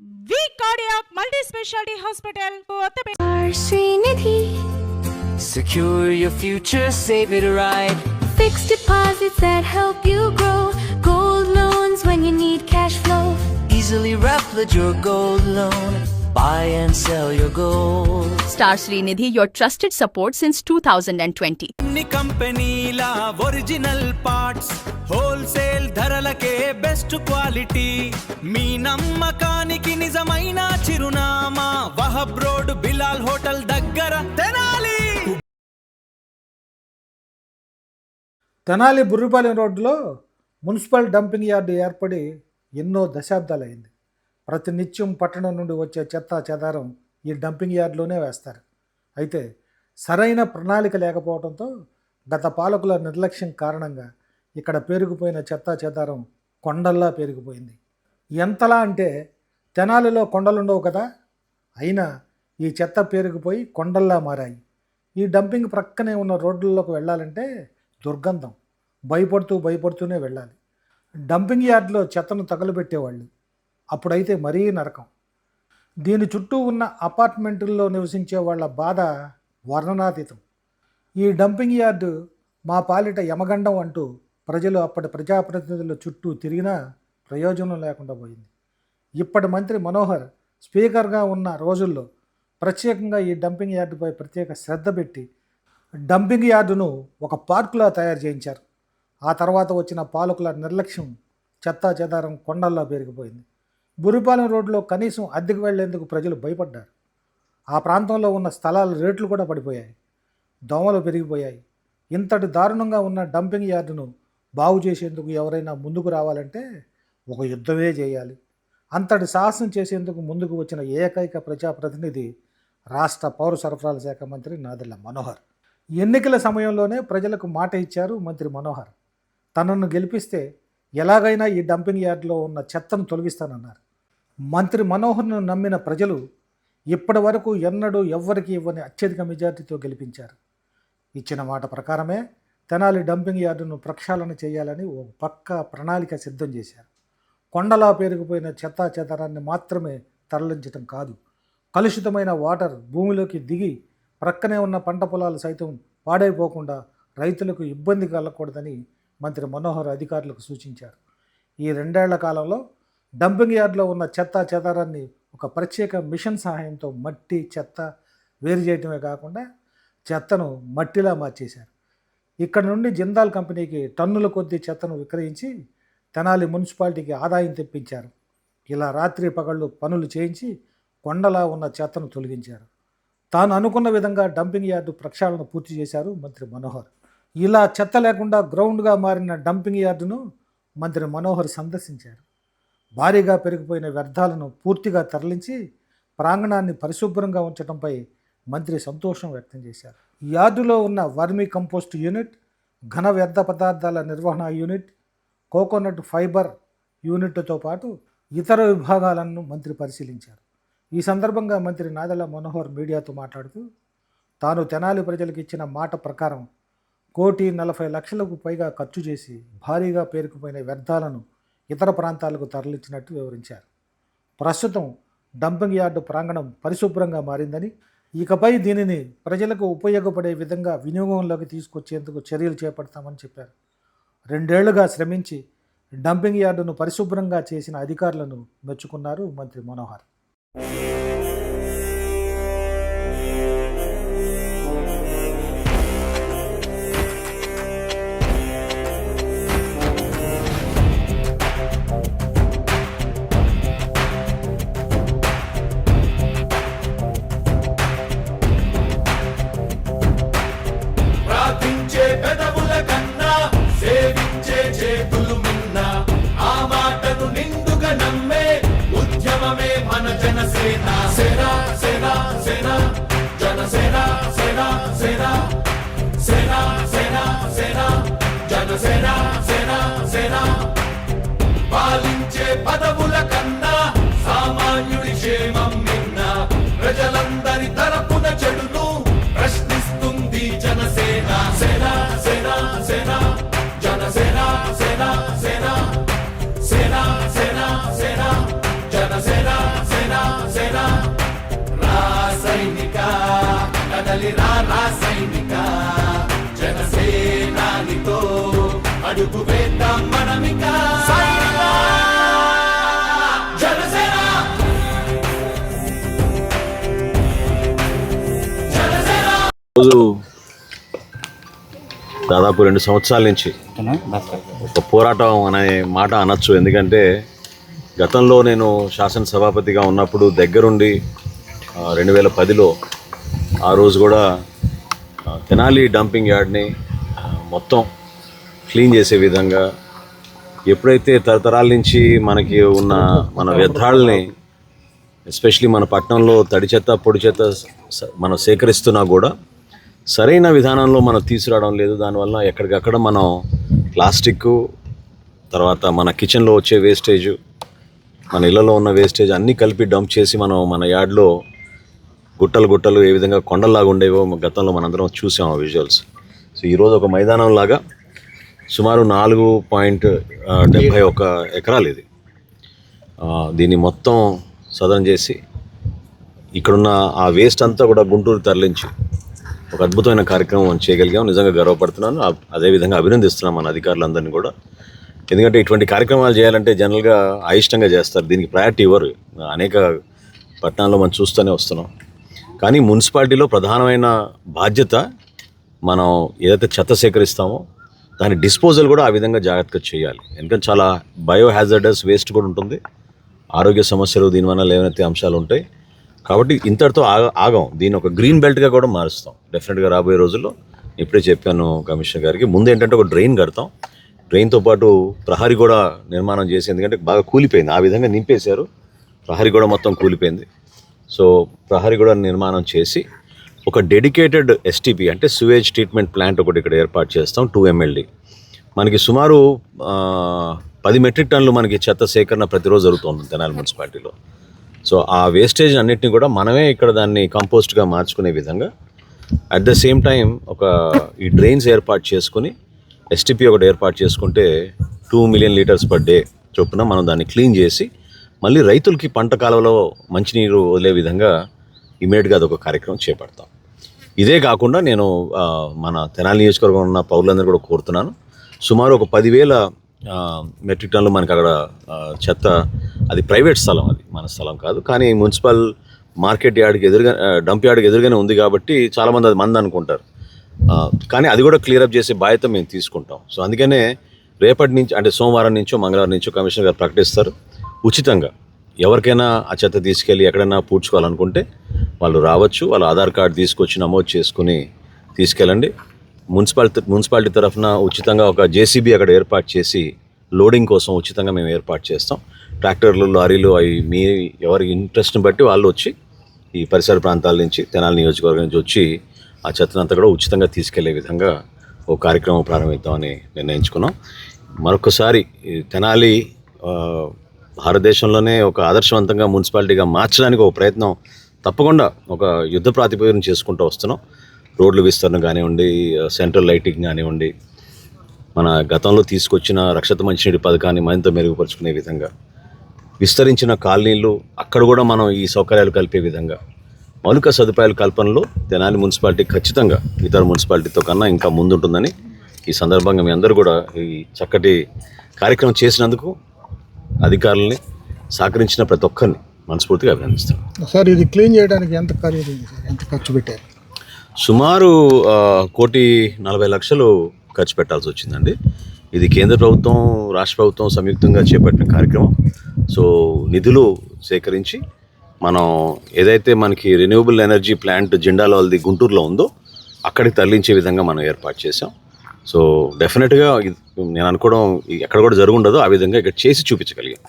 V Cardiac Multi-Specialty Hospital, Kottapet. Srinidhi. Secure your future, save it right. Fixed deposits that help you grow. Gold loans when you need cash flow. Easily replicate your gold loan. Buy and sell your gold. Star Srinidhi, your trusted support since 2020. అన్ని కంపెనీల original parts wholesale ధరలకే best quality మీ నమ్మకానికి నిజమైన చిరునామా Wahb road Bilal hotel దగ్గర తెనాలి. తెనాలి బుర్రిపాలెం రోడ్డులో municipal dumping yard ఏర్పడి ఎన్నో దశాబ్దాలైంది. ప్రతినిత్యం పట్టణం నుండి వచ్చే చెత్త చెదారం ఈ డంపింగ్ యార్డులోనే వేస్తారు. అయితే సరైన ప్రణాళిక లేకపోవడంతో గత పాలకుల నిర్లక్ష్యం కారణంగా ఇక్కడ పేరుకుపోయిన చెత్త చెదారం కొండల్లా పేరుకుపోయింది. ఎంతలా అంటే తెనాలిలో కొండలుండవు కదా, అయినా ఈ చెత్త పేరుకుపోయి కొండల్లా మారాయి. ఈ డంపింగ్ ప్రక్కనే ఉన్న రోడ్లలోకి వెళ్ళాలంటే దుర్గంధం, భయపడుతూనే వెళ్ళాలి. డంపింగ్ యార్డ్లో చెత్తను తగలబెట్టేవాళ్ళు, అప్పుడైతే మరీ నరకం. దీని చుట్టూ ఉన్న అపార్ట్మెంటుల్లో నివసించే వాళ్ళ బాధ వర్ణనాతీతం. ఈ డంపింగ్ యార్డు మా పాలిట యమగండం అంటూ ప్రజలు అప్పటి ప్రజాప్రతినిధుల చుట్టూ తిరిగినా ప్రయోజనం లేకుండా పోయింది. ఇప్పటి మంత్రి మనోహర్ స్పీకర్గా ఉన్న రోజుల్లో ప్రత్యేకంగా ఈ డంపింగ్ యార్డుపై ప్రత్యేక శ్రద్ధ పెట్టి డంపింగ్ యార్డును ఒక పార్కులా తయారు చేయించారు. ఆ తర్వాత వచ్చిన పాలకుల నిర్లక్ష్యం చెత్తా చెదారం కొండల్లో పెరిగిపోయింది. బుర్రిపాలెం రోడ్లో కనీసం అద్దెకు వెళ్లేందుకు ప్రజలు భయపడ్డారు. ఆ ప్రాంతంలో ఉన్న స్థలాల రేట్లు కూడా పడిపోయాయి, దోమలు పెరిగిపోయాయి. ఇంతటి దారుణంగా ఉన్న డంపింగ్ యార్డును బాగు చేసేందుకు ఎవరైనా ముందుకు రావాలంటే ఒక యుద్ధమే చేయాలి. అంతటి సాహసం చేసేందుకు ముందుకు వచ్చిన ఏకైక ప్రజాప్రతినిధి రాష్ట్ర పౌర సరఫరాల శాఖ మంత్రి నాదెళ్ల మనోహర్. ఎన్నికల సమయంలోనే ప్రజలకు మాట ఇచ్చారు మంత్రి మనోహర్. తనను గెలిపిస్తే ఎలాగైనా ఈ డంపింగ్ యార్డులో ఉన్న చెత్తను తొలగిస్తానన్నారు. మంత్రి మనోహర్ను నమ్మిన ప్రజలు ఇప్పటి వరకు ఎన్నడూ ఎవ్వరికి ఇవ్వని అత్యధిక మెజార్టీతో గెలిపించారు. ఇచ్చిన మాట ప్రకారమే తెనాలి డంపింగ్ యార్డును ప్రక్షాళన చేయాలని ఓ పక్క ప్రణాళిక సిద్ధం చేశారు. కొండలా పేరుకుపోయిన చెత్తా చెదారాన్ని మాత్రమే తరలించడం కాదు, కలుషితమైన వాటర్ భూమిలోకి దిగి ప్రక్కనే ఉన్న పంట పొలాలు సైతం పాడైపోకుండా రైతులకు ఇబ్బంది కలగకూడదని మంత్రి మనోహర్ అధికారులకు సూచించారు. ఈ 2 ఏళ్ల కాలంలో డంపింగ్ యార్డులో ఉన్న చెత్త చెదారాన్ని ఒక ప్రత్యేక మిషన్ సహాయంతో మట్టి చెత్త వేరు చేయడమే కాకుండా చెత్తను మట్టిలా మార్చేశారు. ఇక్కడ నుండి జిందాల్ కంపెనీకి టన్నుల కొద్దీ చెత్తను విక్రయించి తెనాలి మున్సిపాలిటీకి ఆదాయం తెప్పించారు. ఇలా రాత్రి పగళ్ళు పనులు చేయించి కొండలా ఉన్న చెత్తను తొలగించారు. తాను అనుకున్న విధంగా డంపింగ్ యార్డు ప్రక్షాళన పూర్తి చేశారు మంత్రి మనోహర్. ఇలా చెత్త లేకుండా గ్రౌండ్గా మారిన డంపింగ్ యార్డును మంత్రి మనోహర్ సందర్శించారు. భారీగా పెరిగిపోయిన వ్యర్థాలను పూర్తిగా తరలించి ప్రాంగణాన్ని పరిశుభ్రంగా ఉంచడంపై మంత్రి సంతోషం వ్యక్తం చేశారు. యార్డులో ఉన్న వర్మీ కంపోస్ట్ యూనిట్, ఘన వ్యర్థ పదార్థాల నిర్వహణ యూనిట్, కోకోనట్ ఫైబర్ యూనిట్లతో పాటు ఇతర విభాగాలను మంత్రి పరిశీలించారు. ఈ సందర్భంగా మంత్రి నాదెళ్ల మనోహర్ మీడియాతో మాట్లాడుతూ తాను తెనాలి ప్రజలకు ఇచ్చిన మాట ప్రకారం 1,40,00,000కు పైగా ఖర్చు చేసి భారీగా పేరుకుపోయిన వ్యర్థాలను ఇతర ప్రాంతాలకు తరలించినట్టు వివరించారు. ప్రస్తుతం డంపింగ్ యార్డు ప్రాంగణం పరిశుభ్రంగా మారిందని, ఇకపై దీనిని ప్రజలకు ఉపయోగపడే విధంగా వినియోగంలోకి తీసుకొచ్చేందుకు చర్యలు చేపడతామని చెప్పారు. 2 ఏళ్లుగా శ్రమించి డంపింగ్ యార్డును పరిశుభ్రంగా చేసిన అధికారులను మెచ్చుకున్నారు మంత్రి మనోహర్. పాలించే పదవుల కన్నా సామాన్యుడి క్షేమం నిన్న ప్రజలందరి తరపున చెడును ప్రశ్నిస్తుంది జనసేన. సేన సేన సేన జనసేన సేన సేన సేన సేన సేన జనసేన సేన సైనిక జనసేనానితో అడుగు వేద్దాం మనమిక సైనిక జనసేన రోజు దాదాపు 2 సంవత్సరాల నుంచి ఒక పోరాటం అనే మాట అనొచ్చు. ఎందుకంటే గతంలో నేను శాసనసభాపతిగా ఉన్నప్పుడు దగ్గరుండి 2010లో ఆ రోజు కూడా తెనాలి డంపింగ్ యార్డ్ని మొత్తం క్లీన్ చేసే విధంగా, ఎప్పుడైతే తరతరాల నుంచి మనకి ఉన్న మన వ్యర్థాలని, ఎస్పెషలీ మన పట్టణంలో తడి చెత్త పొడి చెత్త మనం సేకరిస్తున్నా కూడా సరైన విధానంలో మనం తీసుకురావడం లేదు. దానివల్ల ఎక్కడికక్కడ మనం ప్లాస్టిక్, తర్వాత మన కిచెన్లో వచ్చే వేస్టేజ్, మన ఇళ్లలో ఉన్న వేస్టేజ్ అన్నీ కలిపి డంప్ చేసి మనం మన యార్డ్లో గుట్టలు ఏ విధంగా కొండల్లాగా ఉండేవో గతంలో మనందరం చూసాం ఆ విజువల్స్. సో ఈరోజు ఒక మైదానం లాగా సుమారు 4.71 ఎకరాలు ఇది. దీన్ని మొత్తం సదరం చేసి ఇక్కడున్న ఆ వేస్ట్ అంతా కూడా గుంటూరు తరలించి ఒక అద్భుతమైన కార్యక్రమం చేయగలిగాం. నిజంగా గర్వపడుతున్నాను. అదేవిధంగా అభినందిస్తున్నాం మన అధికారులందరినీ కూడా. ఎందుకంటే ఇటువంటి కార్యక్రమాలు చేయాలంటే జనరల్గా అయిష్టంగా చేస్తారు, దీనికి ప్రయారిటీ ఇవ్వరు. అనేక పట్టణాల్లో మనం చూస్తూనే వస్తున్నాం. కానీ మున్సిపాలిటీలో ప్రధానమైన బాధ్యత మనం ఏదైతే చెత్త సేకరిస్తామో దాని డిస్పోజల్ కూడా ఆ విధంగా జాగ్రత్తగా చేయాలి. ఎందుకంటే చాలా బయో హ్యాజర్డస్ వేస్ట్ కూడా ఉంటుంది, ఆరోగ్య సమస్యలు దీనివల్ల లేవనెత్తే అంశాలు ఉంటాయి. కాబట్టి ఇంతటితో ఆగం, దీన్ని ఒక గ్రీన్ బెల్ట్గా కూడా మారుస్తాం డెఫినెట్గా రాబోయే రోజుల్లో. ఇప్పుడే చెప్పాను కమిషనర్ గారికి. ముందు ఏంటంటే ఒక డ్రైన్ కడతాం, డ్రైన్తో పాటు ప్రహరీ కూడా నిర్మాణం చేసి, ఎందుకంటే బాగా కూలిపోయింది, ఆ విధంగా నింపేశారు, ప్రహరీ కూడా మొత్తం కూలిపోయింది. సో ప్రహరీ కూడా నిర్మాణం చేసి ఒక డెడికేటెడ్ ఎస్టీపీ అంటే సూవేజ్ ట్రీట్మెంట్ ప్లాంట్ ఒకటి ఇక్కడ ఏర్పాటు చేస్తాం. 2 MLD. మనకి సుమారు 10 మెట్రిక్ టన్నులు మనకి చెత్త సేకరణ ప్రతిరోజు జరుగుతుంది తెనాలి మున్సిపాలిటీలో. సో ఆ వేస్టేజ్ అన్నిటిని కూడా మనమే ఇక్కడ దాన్ని కంపోస్ట్గా మార్చుకునే విధంగా, అట్ ద సేమ్ టైం ఈ డ్రైన్స్ ఏర్పాటు చేసుకుని ఎస్టీపీ ఒకటి ఏర్పాటు చేసుకుంటే 2 మిలియన్ లీటర్స్ పర్ డే చొప్పున మనం దాన్ని క్లీన్ చేసి మళ్ళీ రైతులకి పంట కాలంలో మంచినీరు వదిలే విధంగా ఇమీడియట్గా అదొక కార్యక్రమం చేపడతాం. ఇదే కాకుండా నేను మన తెనాలి నియోజకవర్గం ఉన్న పౌరులందరూ కూడా కోరుతున్నాను. సుమారు ఒక 10,000 మెట్రిక్ టన్నులు మనకి అక్కడ చెత్త, అది ప్రైవేట్ స్థలం, అది మన స్థలం కాదు, కానీ మున్సిపల్ మార్కెట్ యార్డ్కి ఎదురుగా, డంప్ యార్డ్కి ఎదురుగానే ఉంది కాబట్టి చాలామంది అది మంది అనుకుంటారు. కానీ అది కూడా క్లియరప్ చేసే బాధ్యత మేము తీసుకుంటాం. సో అందుకనే రేపటి నుంచి, అంటే సోమవారం నుంచో మంగళవారం నుంచో కమిషనర్ గారు ప్రకటిస్తారు, ఉచితంగా ఎవరికైనా ఆ చెత్త తీసుకెళ్ళి ఎక్కడైనా పూడ్చుకోవాలనుకుంటే వాళ్ళు రావచ్చు, వాళ్ళ ఆధార్ కార్డు తీసుకొచ్చి నమోదు చేసుకుని తీసుకెళ్ళండి. మున్సిపాలిటీ తరఫున ఉచితంగా ఒక జేసీబీ అక్కడ ఏర్పాటు చేసి లోడింగ్ కోసం ఉచితంగా మేము ఏర్పాటు చేస్తాం. ట్రాక్టర్లు, లారీలు, అవి మీ ఎవరి ఇంట్రెస్ట్ని బట్టి వాళ్ళు వచ్చి ఈ పరిసర ప్రాంతాల నుంచి, తెనాలి నియోజకవర్గం నుంచి వచ్చి ఆ చెత్తనంతా కూడా ఉచితంగా తీసుకెళ్లే విధంగా ఒక కార్యక్రమం ప్రారంభిద్దామని నిర్ణయించుకున్నాం. మరొకసారి తెనాలి భారతదేశంలోనే ఒక ఆదర్శవంతంగా మున్సిపాలిటీగా మార్చడానికి ఒక ప్రయత్నం తప్పకుండా ఒక యుద్ధ ప్రాతిపదికన చేసుకుంటూ వస్తున్నాం. రోడ్లు విస్తరణ కానివ్వండి, సెంట్రల్ లైటింగ్ కానివ్వండి, మన గతంలో తీసుకొచ్చిన రక్షిత మంచినీటి పథకాన్ని మరింత మెరుగుపరుచుకునే విధంగా, విస్తరించిన కాలనీలు అక్కడ కూడా మనం ఈ సౌకర్యాలు కలిపే విధంగా, మౌలిక సదుపాయాల కల్పనలో తెనాలి మున్సిపాలిటీ ఖచ్చితంగా ఇతర మున్సిపాలిటీతో కన్నా ఇంకా ముందుంటుందని ఈ సందర్భంగా మీ అందరూ కూడా ఈ చక్కటి కార్యక్రమం చేసినందుకు అధికారులని, సహకరించిన ప్రతి ఒక్కరిని మనస్ఫూర్తిగా అభినందిస్తాను. సార్, ఇది క్లీన్ చేయడానికి ఎంత ఖర్చు పెట్టారు? సుమారు 1,40,00,000 ఖర్చు పెట్టాల్సి వచ్చిందండి. ఇది కేంద్ర ప్రభుత్వం, రాష్ట్ర ప్రభుత్వం సంయుక్తంగా చేపట్టిన కార్యక్రమం. సో నిధులు సేకరించి మనం ఏదైతే మనకి రెన్యూవబుల్ ఎనర్జీ ప్లాంట్ జిండాలోది గుంటూరులో ఉందో అక్కడికి తరలించే విధంగా మనం ఏర్పాటు చేసాం. సో డెఫినెట్గా నేను అనుకోవడం ఎక్కడ కూడా జరుగుండదో ఆ విధంగా ఇక్కడ చేసి చూపించగలిగాం.